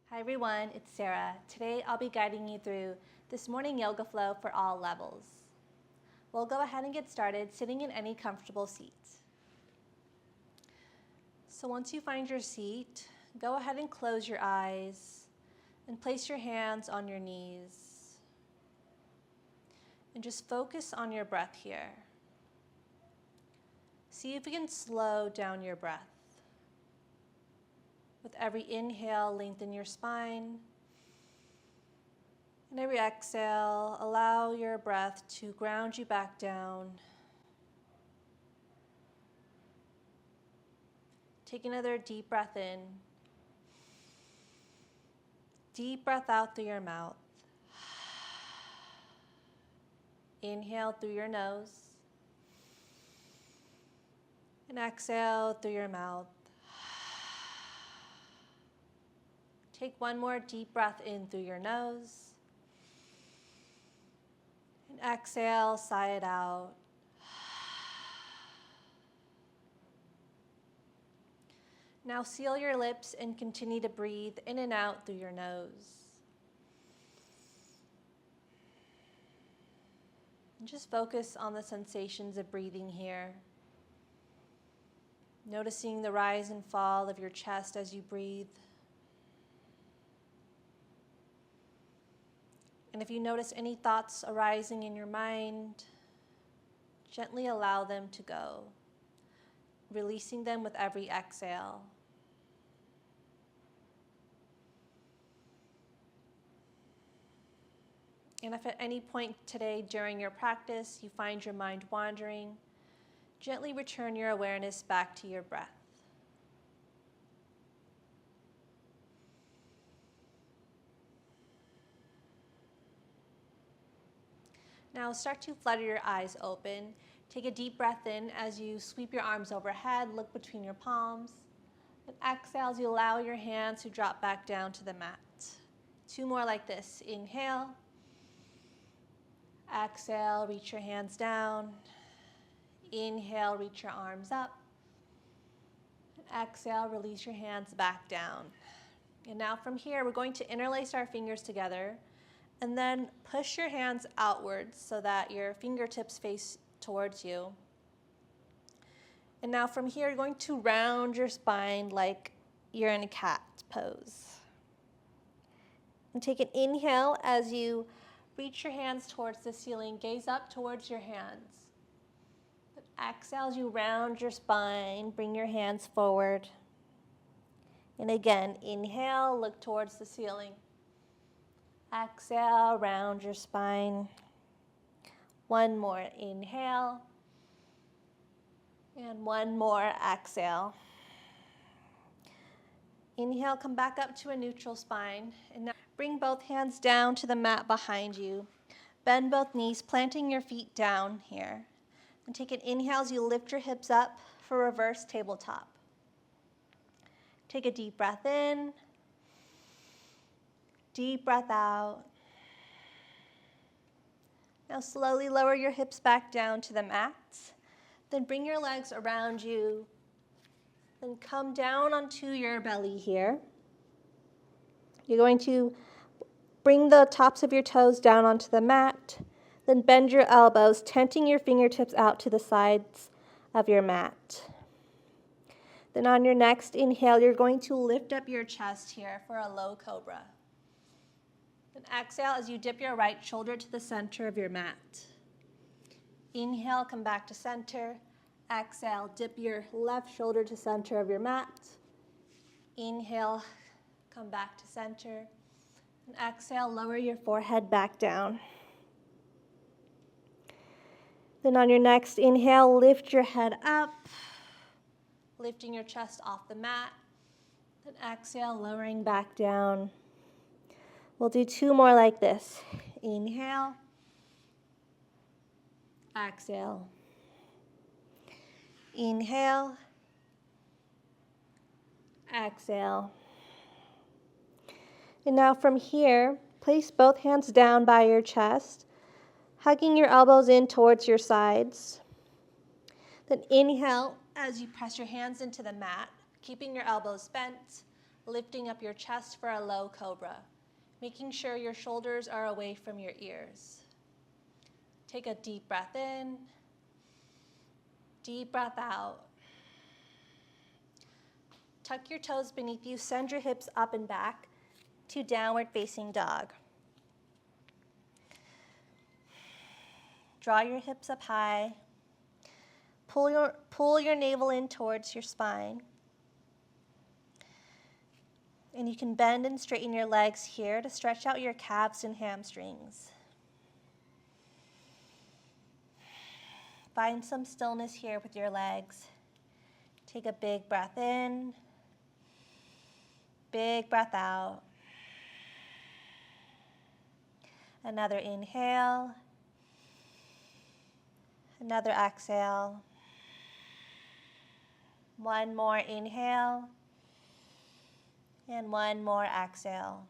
Hi everyone, it's Sarah. Today I'll be guiding you through this morning yoga flow for all levels. We'll go ahead and get started sitting in any comfortable seat. So once you find your seat, go ahead and close your eyes and place your hands on your knees. And just focus on your breath here. See if you can slow down your breath. With every inhale, lengthen your spine. And every exhale, allow your breath to ground you back down. Take another deep breath in. Deep breath out through your mouth. Inhale through your nose. And exhale through your mouth. Take one more deep breath in through your nose. And exhale, sigh it out. Now seal your lips and continue to breathe in and out through your nose. And just focus on the sensations of breathing here. Noticing the rise and fall of your chest as you breathe. And if you notice any thoughts arising in your mind, gently allow them to go, releasing them with every exhale. And if at any point today during your practice you find your mind wandering, gently return your awareness back to your breath. Now start to flutter your eyes open. Take a deep breath in as you sweep your arms overhead, look between your palms. And exhale as you allow your hands to drop back down to the mat. Two more like this. Inhale. Exhale, reach your hands down. Inhale, reach your arms up. And exhale, release your hands back down. And now from here, we're going to interlace our fingers together. And then push your hands outwards so that your fingertips face towards you. And now from here, you're going to round your spine like you're in a cat pose. And take an inhale as you reach your hands towards the ceiling. Gaze up towards your hands. And exhale as you round your spine. Bring your hands forward. And again, inhale, look towards the ceiling. Exhale, round your spine. One more inhale. And one more exhale. Inhale, come back up to a neutral spine. And now bring both hands down to the mat behind you. Bend both knees, planting your feet down here. And take an inhale as you lift your hips up for reverse tabletop. Take a deep breath in. Deep breath out. Now slowly lower your hips back down to the mat. Then bring your legs around you. Then come down onto your belly here. You're going to bring the tops of your toes down onto the mat. Then bend your elbows, tenting your fingertips out to the sides of your mat. Then on your next inhale, you're going to lift up your chest here for a low cobra. And exhale as you dip your right shoulder to the center of your mat. Inhale, come back to center. Exhale, dip your left shoulder to center of your mat. Inhale, come back to center. And exhale, lower your forehead back down. Then on your next inhale, lift your head up, lifting your chest off the mat. Then exhale, lowering back down. We'll do two more like this. Inhale. Exhale. Inhale. Exhale. And now from here, place both hands down by your chest, hugging your elbows in towards your sides. Then inhale as you press your hands into the mat, keeping your elbows bent. lifting up your chest for a low cobra, making sure your shoulders are away from your ears. Take a deep breath in, deep breath out. Tuck your toes beneath you, send your hips up and back to downward facing dog. Draw your hips up high. Pull your navel in towards your spine. And you can bend and straighten your legs here to stretch out your calves and hamstrings. Find some stillness here with your legs. Take a big breath in, big breath out. Another inhale, another exhale. One more inhale, and one more exhale.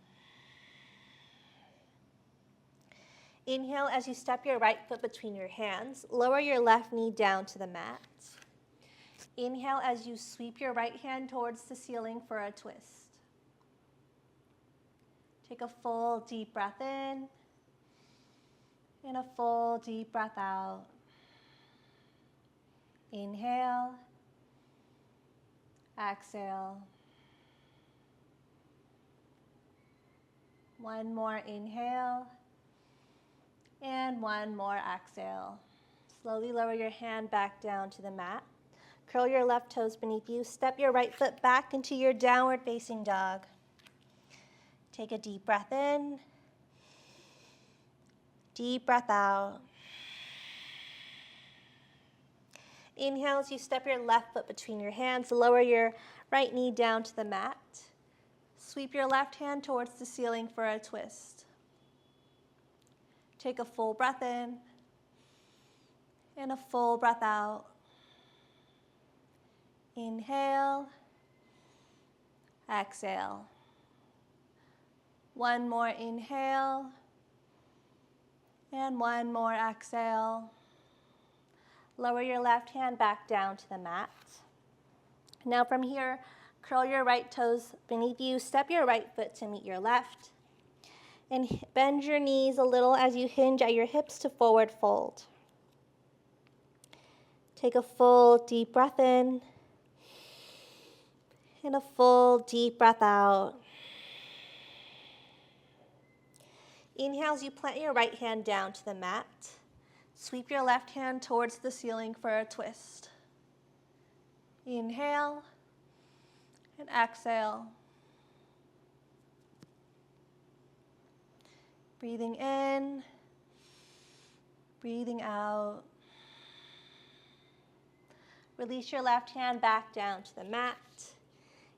Inhale as you step your right foot between your hands. Lower your left knee down to the mat. Inhale as you sweep your right hand towards the ceiling for a twist. Take a full deep breath in and a full deep breath out. Inhale, exhale. One more inhale and one more exhale. Slowly lower your hand back down to the mat. Curl your left toes beneath you. Step your right foot back into your downward facing dog. Take a deep breath in, deep breath out. Inhale as you step your left foot between your hands. Lower your right knee down to the mat. Sweep your left hand towards the ceiling for a twist. Take a full breath in and a full breath out. Inhale, exhale. One more inhale and one more exhale. Lower your left hand back down to the mat. Now from here, curl your right toes beneath you. Step your right foot to meet your left. And bend your knees a little as you hinge at your hips to forward fold. Take a full deep breath in and a full deep breath out. Inhale as you plant your right hand down to the mat. Sweep your left hand towards the ceiling for a twist. Inhale and exhale. Breathing in, breathing out. Release your left hand back down to the mat.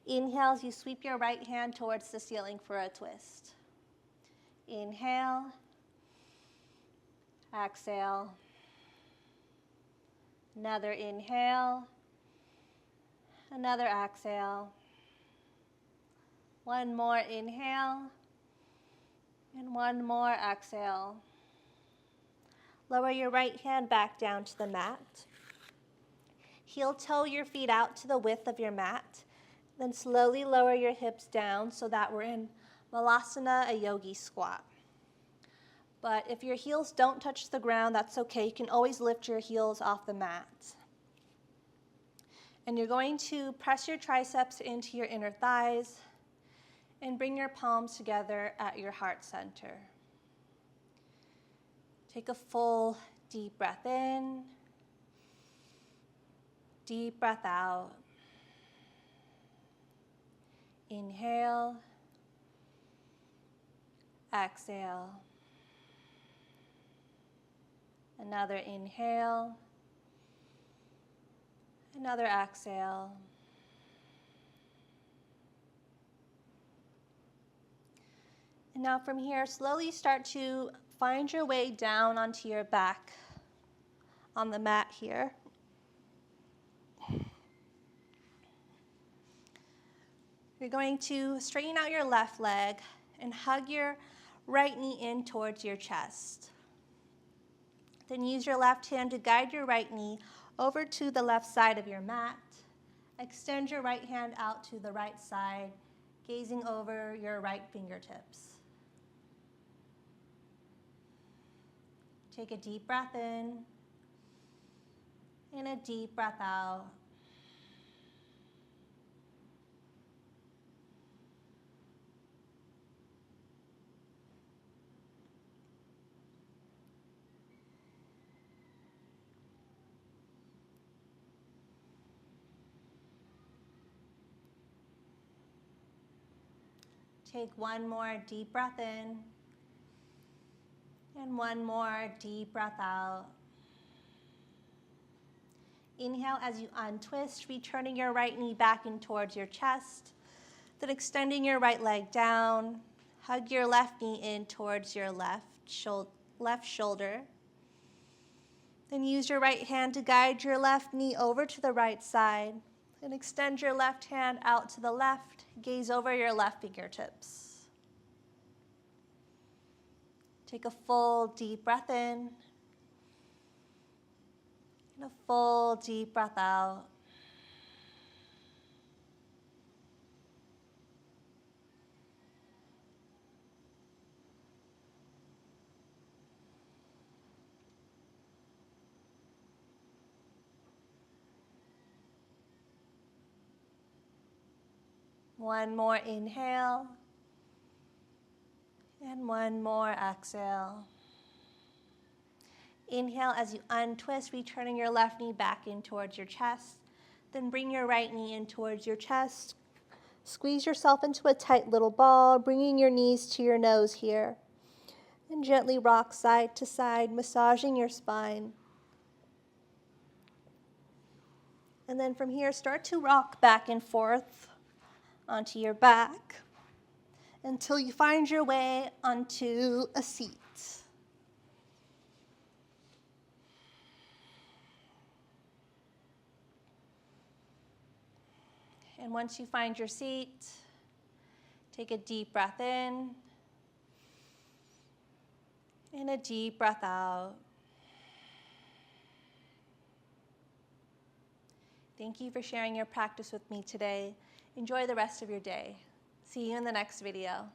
Inhale as you sweep your right hand towards the ceiling for a twist. Inhale, exhale. Another inhale, another exhale. One more inhale, and one more exhale. Lower your right hand back down to the mat. Heel toe your feet out to the width of your mat. Then slowly lower your hips down so that we're in Malasana, a yogi squat. But if your heels don't touch the ground, that's okay. You can always lift your heels off the mat. And you're going to press your triceps into your inner thighs and bring your palms together at your heart center. Take a full deep breath in, deep breath out. Inhale, exhale. Another inhale, another exhale. And now from here, slowly start to find your way down onto your back on the mat here. You're going to straighten out your left leg and hug your right knee in towards your chest. Then use your left hand to guide your right knee over to the left side of your mat. Extend your right hand out to the right side, gazing over your right fingertips. Take a deep breath in and a deep breath out. Take one more deep breath in and one more deep breath out. Inhale as you untwist, returning your right knee back in towards your chest, then extending your right leg down. Hug your left knee in towards your left shoulder. Then use your right hand to guide your left knee over to the right side. And extend your left hand out to the left. Gaze over your left fingertips. Take a full deep breath in. And a full deep breath out. One more inhale. And one more exhale. Inhale as you untwist, returning your left knee back in towards your chest. Then bring your right knee in towards your chest. Squeeze yourself into a tight little ball, bringing your knees to your nose here. And gently rock side to side, massaging your spine. And then from here, start to rock back and forth onto your back until you find your way onto a seat. And once you find your seat, take a deep breath in and a deep breath out. Thank you for sharing your practice with me today. Enjoy the rest of your day. See you in the next video.